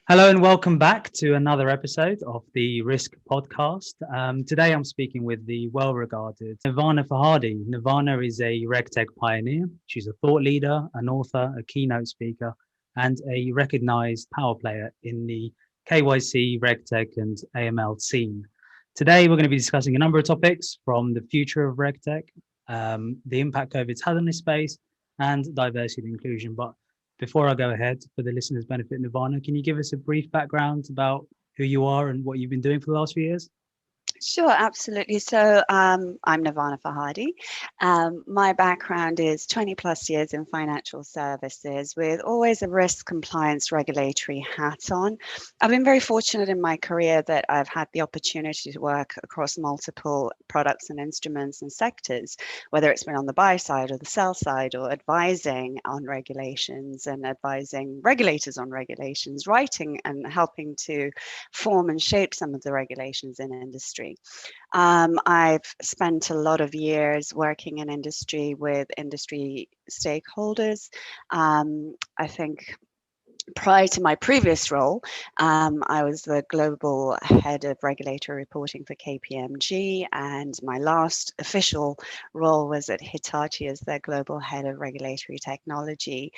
Hello and welcome back to another episode of the Risk Podcast. Today I'm speaking with the well-regarded Nirvana Farhadi. Nirvana is a RegTech pioneer. She's a thought leader, an author, a keynote speaker, and a recognized power player in the KYC, RegTech, and AML scene. Today we're going to be discussing a number of topics from the future of RegTech, the impact COVID's had on this space, and diversity and inclusion. But before I go ahead, for the listeners' benefit, Nirvana, can you give us a brief background about who you are and what you've been doing for the last few years? Sure, absolutely. So I'm Nirvana Farhadi. My background is 20 plus years in financial services with always a risk compliance regulatory hat on. I've been very fortunate in my career that I've had the opportunity to work across multiple products and instruments and sectors, whether it's been on the buy side or the sell side or advising on regulations and advising regulators on regulations, writing and helping to form and shape some of the regulations in industry. I've spent a lot of years working in industry with industry stakeholders. I think prior to my previous role, I was the global head of regulatory reporting for KPMG, and my last official role was at Hitachi as their global head of regulatory technology,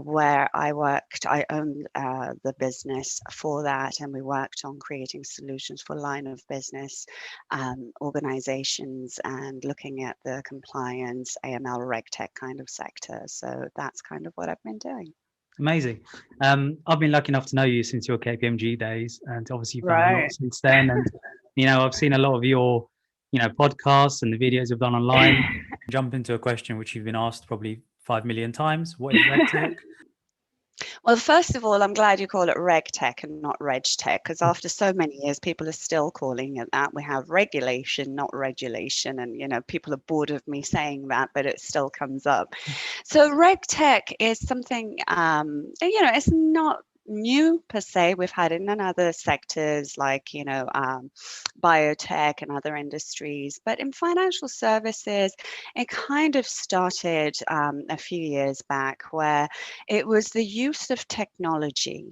where I owned the business for that, and we worked on creating solutions for line of business organizations and looking at the compliance, AML, RegTech kind of sector. So that's kind of what I've been doing. Amazing. I've been lucky enough to know you since your KPMG days, and obviously you've done a lot Right. since then. And I've seen a lot of your podcasts and the videos you've done online. Jump into a question which you've been asked probably 5 million times. What is RegTech? Well, first of all, I'm glad you call it RegTech and not RegTech, because after so many years, people are still calling it that. We have regulation, not regulation. And, people are bored of me saying that, but it still comes up. So RegTech is something, it's not new per se. We've had it in other sectors like, biotech and other industries. But in financial services, it kind of started a few years back where it was the use of technology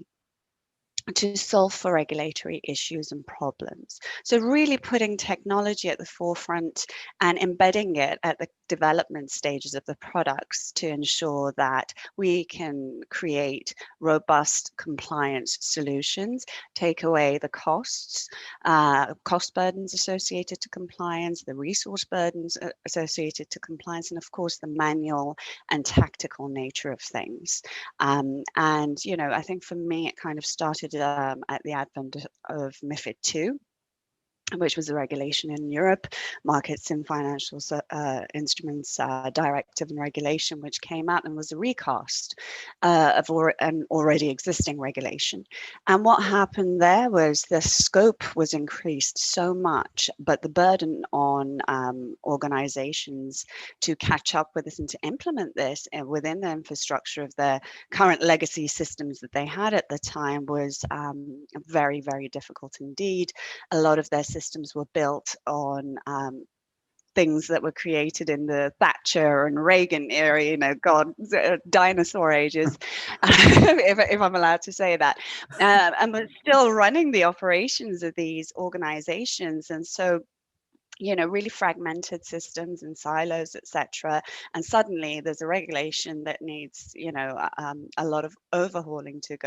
to solve for regulatory issues and problems. So really putting technology at the forefront and embedding it at the development stages of the products to ensure that we can create robust compliance solutions, take away the cost burdens associated to compliance, the resource burdens associated to compliance, and of course the manual and tactical nature of things. I think for me, it kind of started at the advent of MiFID II, which was a regulation in Europe, Markets in Financial Instruments Directive and Regulation, which came out and was a recast of an already existing regulation. And what happened there was the scope was increased so much, but the burden on organizations to catch up with this and to implement this within the infrastructure of their current legacy systems that they had at the time was very, very difficult indeed. A lot of their systems were built on things that were created in the Thatcher and Reagan era, dinosaur ages, if I'm allowed to say that, and we're still running the operations of these organizations. And so really fragmented systems and silos, etc. And suddenly there's a regulation that needs, a lot of overhauling to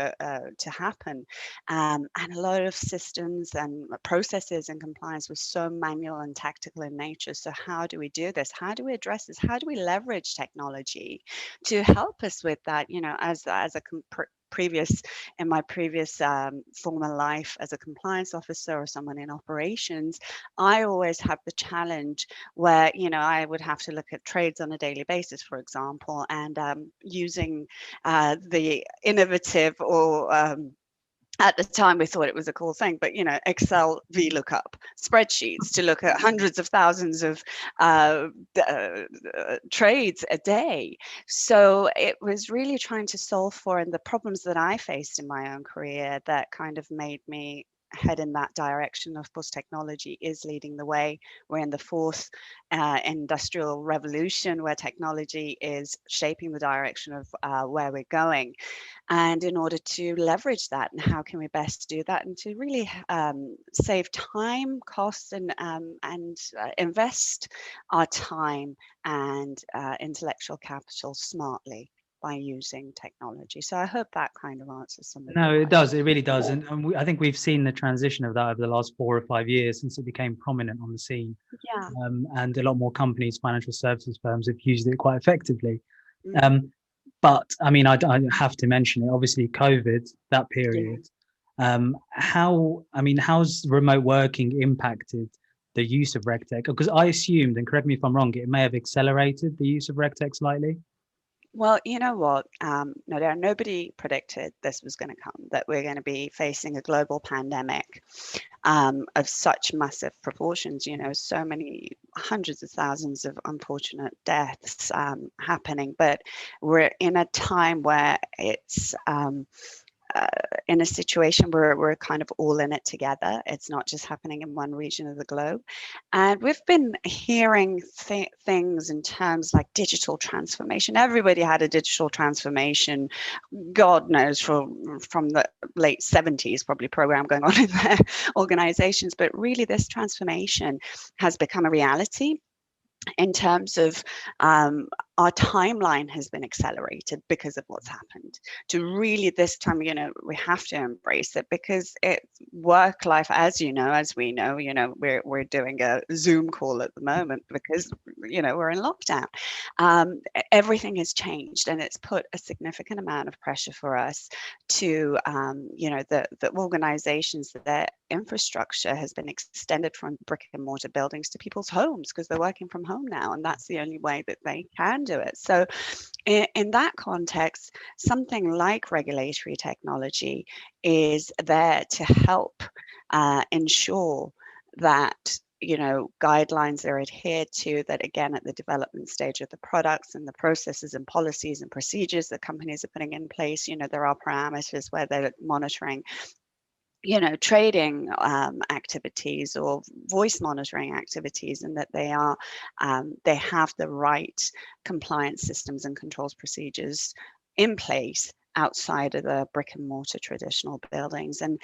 happen. And a lot of systems and processes and compliance was so manual and tactical in nature. So how do we do this? How do we address this? How do we leverage technology to help us with that? As a in my previous former life as a compliance officer or someone in operations, I always have the challenge where, I would have to look at trades on a daily basis, for example, and using the innovative or at the time we thought it was a cool thing, but Excel VLOOKUP spreadsheets to look at hundreds of thousands of trades a day. So it was really trying to solve for, and the problems that I faced in my own career that kind of made me head in that direction. Of course, technology is leading the way. We're in the fourth industrial revolution, where technology is shaping the direction of where we're going. And in order to leverage that, and how can we best do that, and to really save time, costs, and invest our time and intellectual capital smartly by using technology. So I hope that kind of answers some of No, your it does. It really does. And I think we've seen the transition of that over the last 4 or 5 years since it became prominent on the scene. Yeah. And a lot more companies, financial services firms, have used it quite effectively. Mm. But I mean, I have to mention it. Obviously, COVID, that Yeah. period. How's remote working impacted the use of RegTech? Because I assumed, and correct me if I'm wrong, it may have accelerated the use of RegTech slightly. Well, you know what, Nader, nobody predicted this was going to come, that we're going to be facing a global pandemic of such massive proportions, you know, so many hundreds of thousands of unfortunate deaths happening. But we're in a time where it's in a situation where we're kind of all in it together. It's not just happening in one region of the globe. And we've been hearing things in terms like digital transformation. Everybody had a digital transformation, God knows, from the late 70s, probably program going on in their organizations. But really, this transformation has become a reality in terms of our timeline has been accelerated because of what's happened. To really this time, you know, we have to embrace it, because it's work life, as you know, as we know, you know, we're doing a Zoom call at the moment because, you know, we're in lockdown. Everything has changed, and it's put a significant amount of pressure for us to, you know, the organizations, that their infrastructure has been extended from brick and mortar buildings to people's homes, because they're working from home now, and that's the only way that they can do it. So in that context, something like regulatory technology is there to help ensure that, you know, guidelines are adhered to, that again, at the development stage of the products and the processes and policies and procedures that companies are putting in place, you know, there are parameters where they're monitoring, you know, trading activities or voice monitoring activities, and that they are they have the right compliance systems and controls procedures in place outside of the brick and mortar traditional buildings. And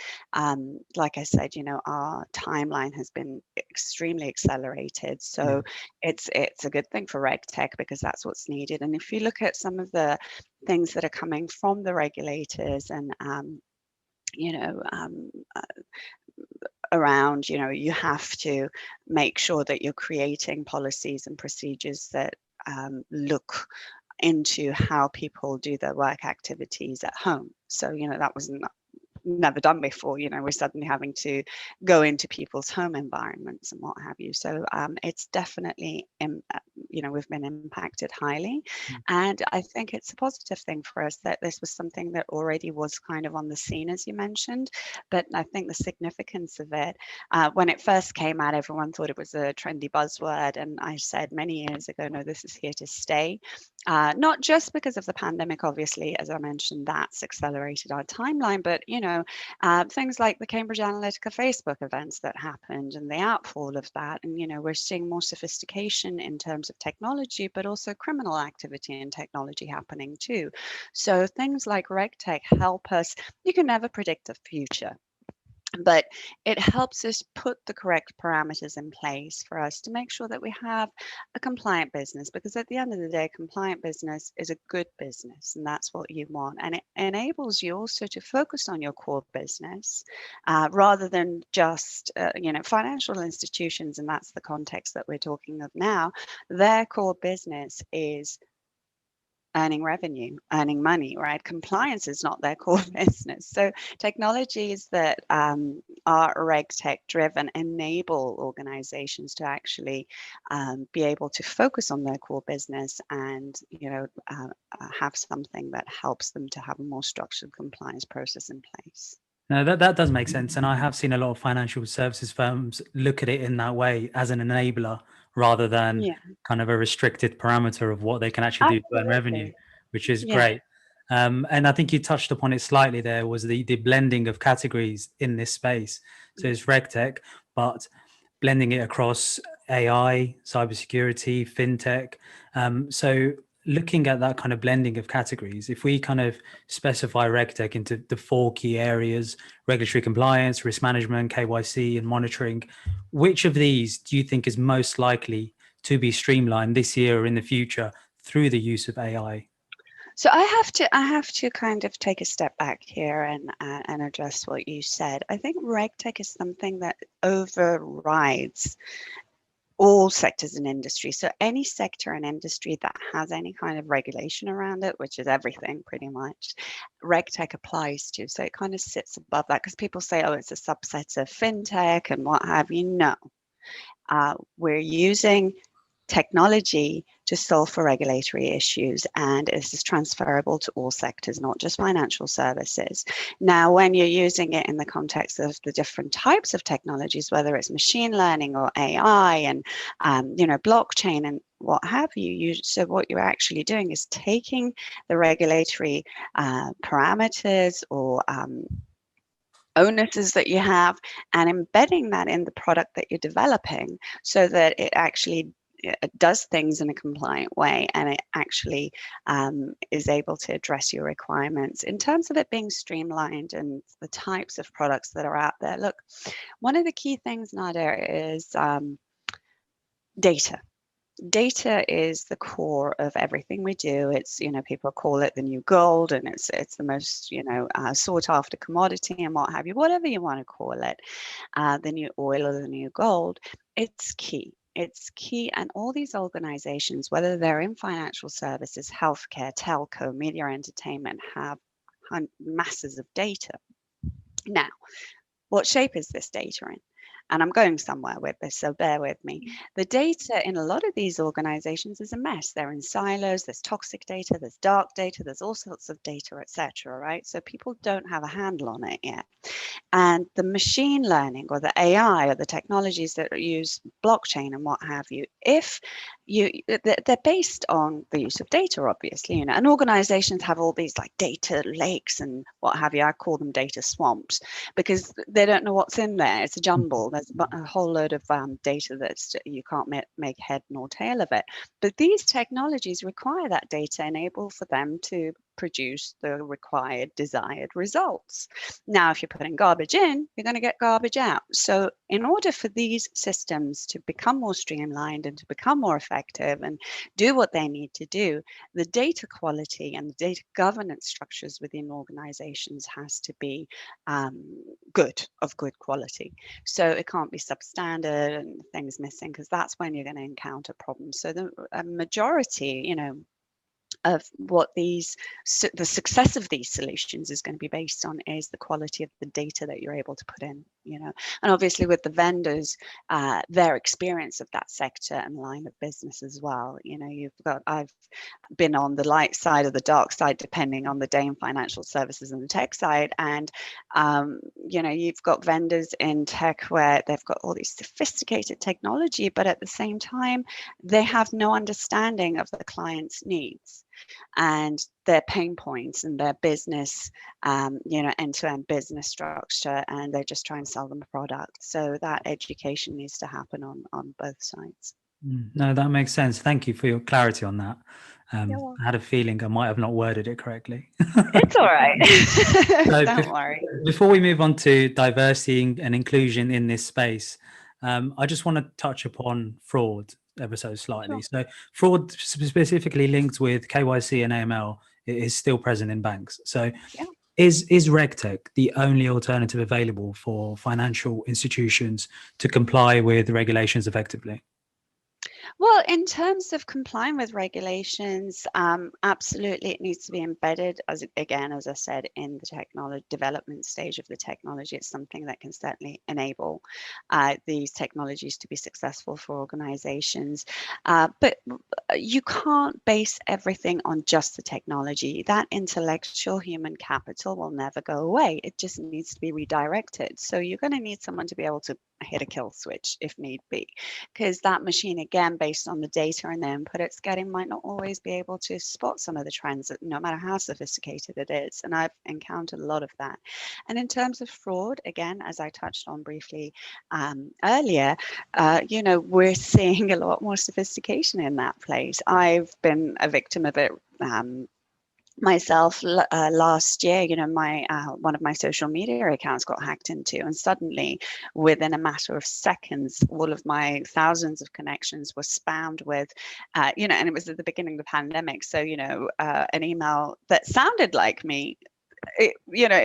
like I said, you know, our timeline has been extremely accelerated. So it's a good thing for RegTech, because that's what's needed. And if you look at some of the things that are coming from the regulators, and you know, around, you know, you have to make sure that you're creating policies and procedures that look into how people do their work activities at home. So, you know, that was never done before. You know, we're suddenly having to go into people's home environments and what have you. So it's definitely, you know, we've been impacted highly. And I think it's a positive thing for us that this was something that already was kind of on the scene, as you mentioned. But I think the significance of it, when it first came out, everyone thought it was a trendy buzzword. And I said many years ago, no, this is here to stay. Not just because of the pandemic, obviously, as I mentioned, that's accelerated our timeline, but, you know, things like the Cambridge Analytica Facebook events that happened and the outfall of that. And, you know, we're seeing more sophistication in terms of technology, but also criminal activity and technology happening too. So things like RegTech help us. You can never predict the future, but it helps us put the correct parameters in place for us to make sure that we have a compliant business, because at the end of the day, compliant business is a good business, and that's what you want. And it enables you also to focus on your core business rather than just, you know, financial institutions, and that's the context that we're talking of now. Their core business is earning revenue, earning money, right? Compliance is not their core business. So technologies that are RegTech driven enable organizations to actually be able to focus on their core business and, you know, have something that helps them to have a more structured compliance process in place. No, that does make sense. And I have seen a lot of financial services firms look at it in that way, as an enabler rather than Yeah, kind of a restricted parameter of what they can actually do to earn revenue, absolutely. which is Yeah. great. And I think you touched upon it slightly there, was the blending of categories in this space. So it's RegTech, but blending it across AI, cybersecurity, fintech. So looking at that kind of blending of categories, if we kind of specify RegTech into the four key areas: regulatory compliance, risk management, KYC, and monitoring, which of these do you think is most likely to be streamlined this year or in the future through the use of AI? So I have to kind of take a step back here and address what you said. I think RegTech is something that overrides all sectors in industry. So any sector and industry that has any kind of regulation around it, which is everything pretty much, RegTech applies to. So it kind of sits above that, because people say, oh, it's a subset of fintech and what have you. No, we're using technology to solve for regulatory issues, and this is transferable to all sectors, not just financial services. Now, when you're using it in the context of the different types of technologies, whether it's machine learning or AI and blockchain and what have you, so what you're actually doing is taking the regulatory parameters or onuses that you have and embedding that in the product that you're developing, so that it actually does things in a compliant way, and it actually is able to address your requirements. In terms of it being streamlined and the types of products that are out there, look, one of the key things, Nader, is data. Data is the core of everything we do. It's, people call it the new gold, and it's the most, sought after commodity and what have you, whatever you want to call it, the new oil or the new gold. It's key. It's key, and all these organizations, whether they're in financial services, healthcare, telco, media, entertainment, have masses of data. Now, what shape is this data in? And I'm going somewhere with this, so bear with me. The data in a lot of these organizations is a mess. They're in silos, there's toxic data, there's dark data, there's all sorts of data, etc. Right? So people don't have a handle on it yet. And the machine learning or the AI or the technologies that use blockchain and what have you, they're based on the use of data, obviously, and organizations have all these like data lakes and what have you. I call them data swamps, because they don't know what's in there. It's a jumble. There's a whole load of data that you can't make head nor tail of it. But these technologies require that data, enable for them to produce the required desired results. Now, if you're putting garbage in, you're going to get garbage out. So in order for these systems to become more streamlined and to become more effective and do what they need to do, the data quality and the data governance structures within organizations has to be of good quality. So it can't be substandard and things missing, because that's when you're going to encounter problems. So the majority, of what the success of these solutions is going to be based on is the quality of the data that you're able to put in, and obviously with the vendors, their experience of that sector and line of business as well. I've been on the light side or the dark side, depending on the day, in financial services and the tech side. And, you've got vendors in tech where they've got all these sophisticated technology, but at the same time, they have no understanding of the client's needs and their pain points and their business, end-to-end business structure, and they just try and sell them a product. So that education needs to happen on both sides. No, that makes sense. Thank you for your clarity on that. I had a feeling I might have not worded it correctly. It's all right. So Don't worry. Before we move on to diversity and inclusion in this space, I just want to touch upon fraud ever so slightly. Sure. So fraud specifically linked with KYC and AML is still present in banks. So Yeah. is RegTech the only alternative available for financial institutions to comply with regulations effectively? Well, in terms of complying with regulations, absolutely, it needs to be embedded, as I said, in the technology development stage of the technology. It's something that can certainly enable these technologies to be successful for organizations. But you can't base everything on just the technology. That intellectual human capital will never go away. It just needs to be redirected. So you're going to need someone to be able to hit a kill switch if need be, because that machine, again, based on the data and the input it's getting, might not always be able to spot some of the trends, no matter how sophisticated it is. And I've encountered a lot of that. And in terms of fraud, again, as I touched on briefly earlier, we're seeing a lot more sophistication in that place. I've been a victim of it myself last year. My one of my social media accounts got hacked into, and suddenly within a matter of seconds all of my thousands of connections were spammed with and it was at the beginning of the pandemic, so an email that sounded like me. It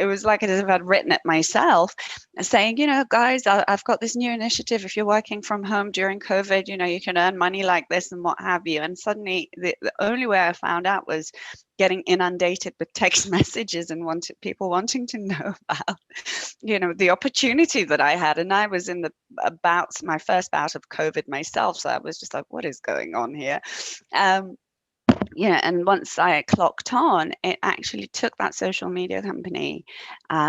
was like as if I'd written it myself, saying, guys, I've got this new initiative. If you're working from home during COVID, you can earn money like this and what have you. And suddenly the only way I found out was getting inundated with text messages and people wanting to know about, the opportunity that I had. And I was in my first bout of COVID myself. So I was just like, what is going on here? And once I clocked on, it actually took that social media company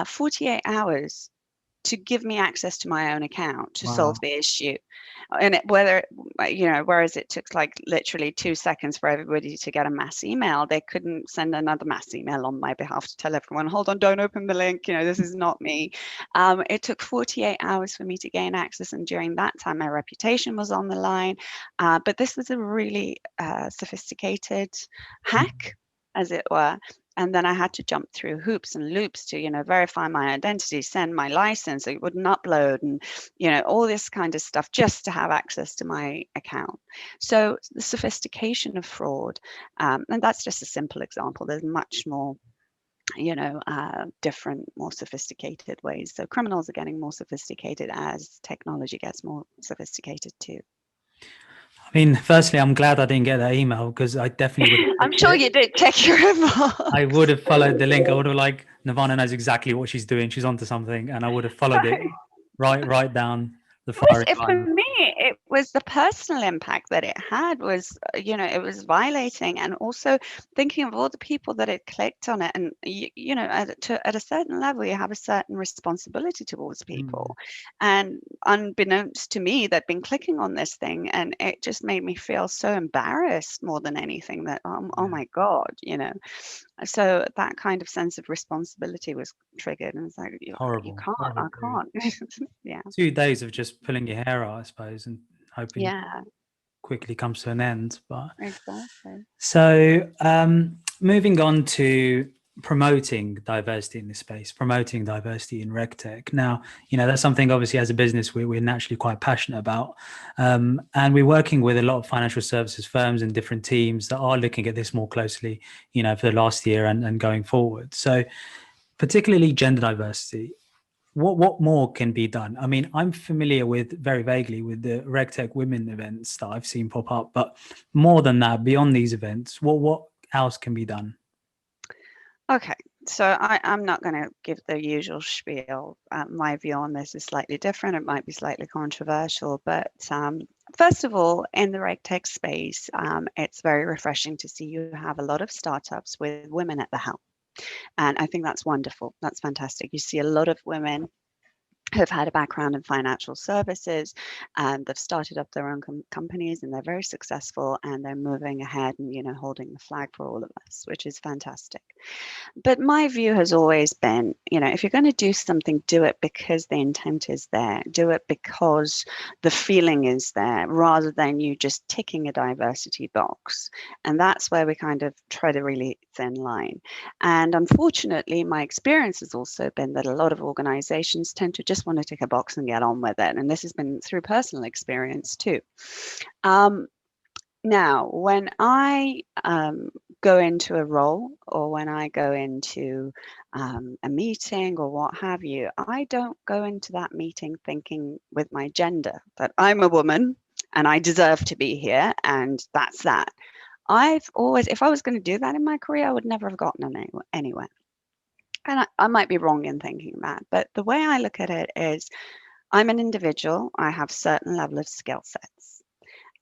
48 hours to give me access to my own account to solve the issue. And whereas it took like literally 2 seconds for everybody to get a mass email, they couldn't send another mass email on my behalf to tell everyone, hold on, don't open the link, this is not me. It took 48 hours for me to gain access, and during that time my reputation was on the line. But this was a really sophisticated hack, as it were. And then I had to jump through hoops and loops to, verify my identity, send my license so it wouldn't upload, and, all this kind of stuff just to have access to my account. So the sophistication of fraud, and that's just a simple example. There's much more, different, more sophisticated ways. So criminals are getting more sophisticated as technology gets more sophisticated too. I mean, firstly, I'm glad I didn't get that email, because I definitely would. I'm sure you did check your inbox. I would have followed the link. I would have Nirvana knows exactly what she's doing. She's onto something, and I would have followed it right down the firing line. For me, it was the personal impact that it had was, it was violating, and also thinking of all the people that had clicked on it. And, at a certain level, you have a certain responsibility towards people. And unbeknownst to me, they'd been clicking on this thing, and it just made me feel so embarrassed more than anything that, oh my God, So that kind of sense of responsibility was triggered, and it's like, Horrible. You can't, I can't. Yeah. 2 days of just pulling your hair out, I suppose, and hoping it quickly comes to an end. But exactly. So moving on to promoting diversity in this space, promoting diversity in RegTech. Now, that's something obviously as a business we're naturally quite passionate about. And we're working with a lot of financial services firms and different teams that are looking at this more closely, for the last year and going forward. So particularly gender diversity, what more can be done? I mean, I'm familiar with, very vaguely, with the RegTech women events that I've seen pop up, but more than that, beyond these events, what else can be done? Okay, so I'm not going to give the usual spiel. My view on this is slightly different. It might be slightly controversial, but first of all, in the RegTech space, it's very refreshing to see you have a lot of startups with women at the helm. And I think that's wonderful. That's fantastic. You see a lot of women who've had a background in financial services, and they've started up their own companies, and they're very successful, and they're moving ahead and, holding the flag for all of us, which is fantastic. But my view has always been, if you're going to do something, do it because the intent is there. Do it because the feeling is there, rather than you just ticking a diversity box. And that's where we kind of tread a really thin line. And unfortunately, my experience has also been that a lot of organizations tend to just want to tick a box and get on with it. And this has been through personal experience too. Now, when I go into a role, or when I go into a meeting or what have you, I don't go into that meeting thinking with my gender that I'm a woman and I deserve to be here, and that's that. I've always, if I was going to do that in my career, I would never have gotten anywhere. And I might be wrong in thinking that, but the way I look at it is, I'm an individual. I have certain level of skill sets,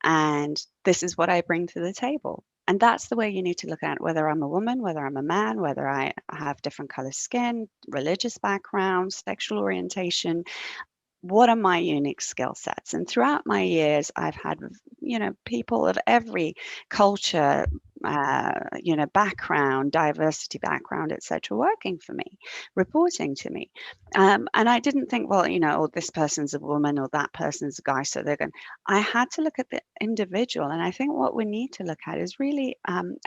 and this is what I bring to the table. And that's the way you need to look at it, whether I'm a woman, whether I'm a man, whether I have different color skin, religious background, sexual orientation. what are my unique skill sets? And throughout my years, I've had, people of every culture, background, diversity background, etc., working for me, reporting to me. And I didn't think, well, oh, this person's a woman or that person's a guy, so they're going. I had to look at the individual, and I think what we need to look at is really, and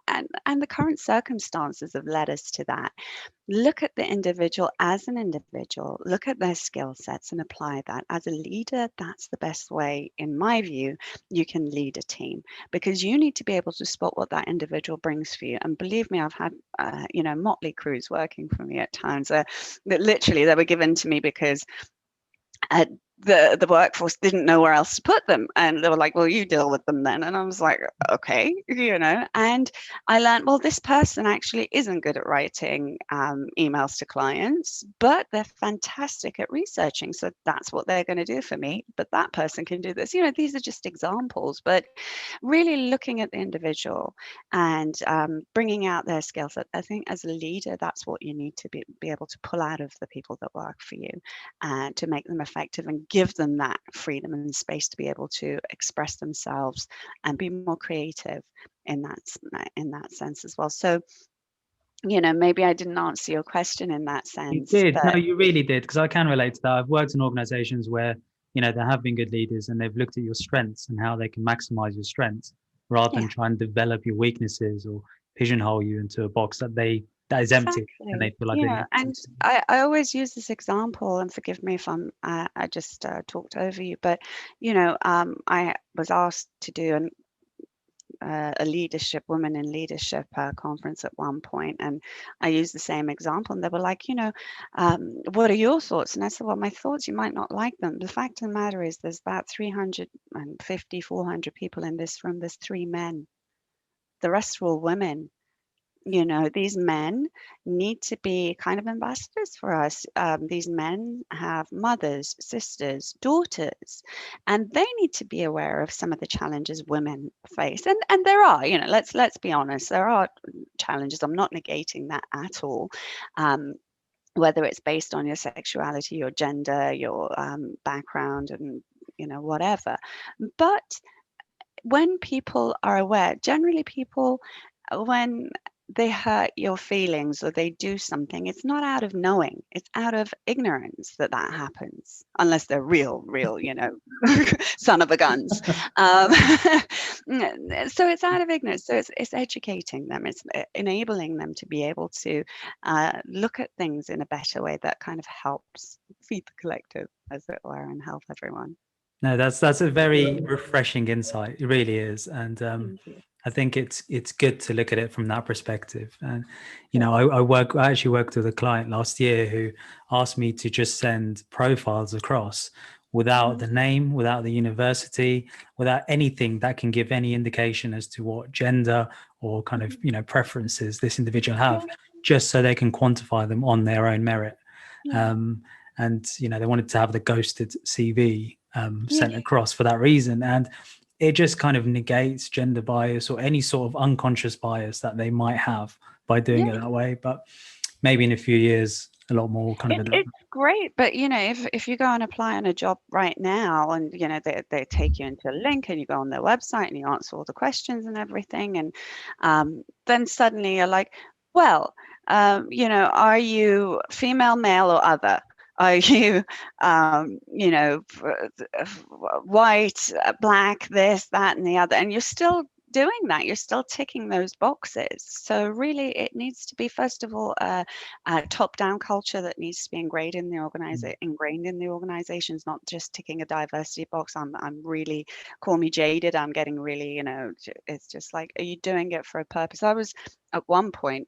the current circumstances have led us to that. Look at the individual as an individual, look at their skill sets and apply that. As a leader, that's the best way, in my view, you can lead a team, because you need to be able to spot what that individual brings for you. And believe me, I've had, motley crews working for me at times that literally they were given to me because the workforce didn't know where else to put them, and they were like, well, you deal with them then. And I was like, okay, and I learned, well, this person actually isn't good at writing emails to clients, but they're fantastic at researching, so that's what they're going to do for me. But that person can do this. These are just examples, but really looking at the individual and bringing out their skill set. I think as a leader, that's what you need to be able to pull out of the people that work for you, and to make them effective and give them that freedom and space to be able to express themselves and be more creative in that sense as well. So, maybe I didn't answer your question in that sense. You did. No, you really did, because I can relate to that. I've worked in organizations where, there have been good leaders and they've looked at your strengths and how they can maximize your strengths rather than try and develop your weaknesses or pigeonhole you into a box that is empty, and they feel like and I always use this example, and forgive me if I just talked over you, but I was asked to do a women in leadership conference at one point, and I used the same example, and they were like, what are your thoughts? And I said, well, my thoughts, you might not like them. The fact of the matter is there's about 350, 400 people in this room. There's 3 men. The rest are all women. These men need to be kind of ambassadors for us. These men have mothers, sisters, daughters, and they need to be aware of some of the challenges women face. And there are, let's be honest, there are challenges. I'm not negating that at all. Whether it's based on your sexuality, your gender, your background, and whatever. But when people are aware, generally people, when they hurt your feelings or they do something, it's not out of knowing, it's out of ignorance that happens, unless they're real, son of a guns. So it's out of ignorance. So it's educating them, it's enabling them to be able to look at things in a better way that kind of helps feed the collective, as it were, and help everyone. No, that's a very refreshing insight. It really is. And I think it's good to look at it from that perspective. And, I actually worked with a client last year who asked me to just send profiles across without the name, without the university, without anything that can give any indication as to what gender or kind of, preferences this individual have, just so they can quantify them on their own merit. And, they wanted to have the ghosted CV sent across for that reason. And it just kind of negates gender bias or any sort of unconscious bias that they might have by doing it that way. But maybe in a few years, a lot more kind of. It's great, but if you go and apply on a job right now, and they take you into a link, and you go on their website and you answer all the questions and everything, and then suddenly you're like, well, are you female, male, or other? Are you, white, black, this, that, and the other? And you're still doing that. You're still ticking those boxes. So really, it needs to be, first of all, a top-down culture that needs to be ingrained in the organizations, not just ticking a diversity box. I'm really, call me jaded. I'm getting really, it's just like, are you doing it for a purpose? I was at one point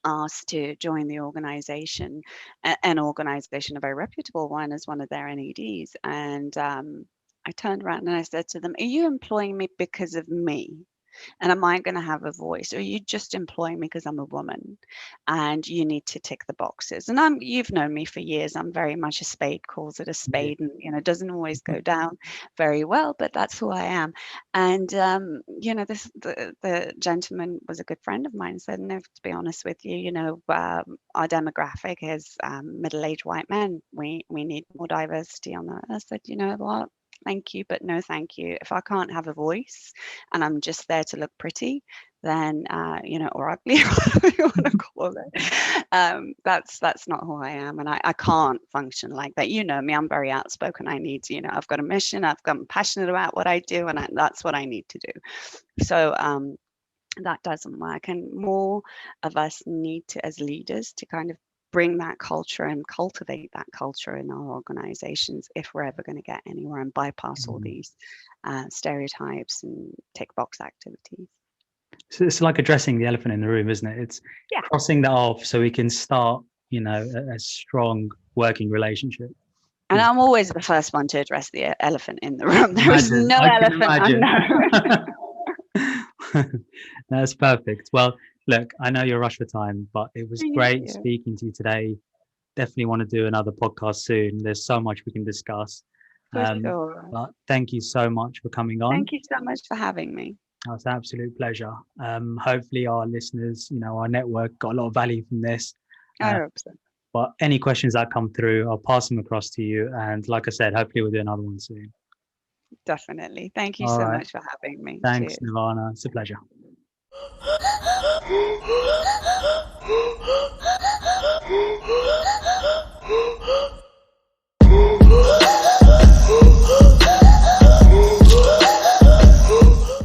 asked to join the organization, an organization, a very reputable one, as one of their NEDs. And I turned around and I said to them, are you employing me because of me? And am I going to have a voice? Or are you just employing me because I'm a woman and you need to tick the boxes? And you've known me for years. I'm very much a spade calls it a spade, and it doesn't always go down very well, but that's who I am. And the gentleman was a good friend of mine and said, no, to be honest with you, our demographic is middle-aged white men. We need more diversity on that. I said, you know what? Thank you, but no thank you. If I can't have a voice and I'm just there to look pretty, then or ugly, whatever you want to call it, that's not who I am, and I can't function like that. You know me, I'm very outspoken. I need to, I've got a mission, I'm passionate about what I do, and that's what I need to do. So that doesn't work, and more of us need to, as leaders, to kind of bring that culture and cultivate that culture in our organizations if we're ever going to get anywhere and bypass all these stereotypes and tick box activities. So it's like addressing the elephant in the room, isn't it? It's crossing that off so we can start, a strong working relationship. And I'm always the first one to address the elephant in the room. There is no elephant unknown. That's perfect. Well, look, I know you're rushed for time, but it was great speaking to you today. Definitely want to do another podcast soon. There's so much we can discuss. Sure. But thank you so much for coming on. Thank you so much for having me. It was an absolute pleasure. Hopefully our listeners, our network got a lot of value from this. I hope so. But any questions that come through, I'll pass them across to you. And like I said, hopefully we'll do another one soon. Definitely. Thank you so much for having me. Thanks, Cheers. Nirvana. It's a pleasure.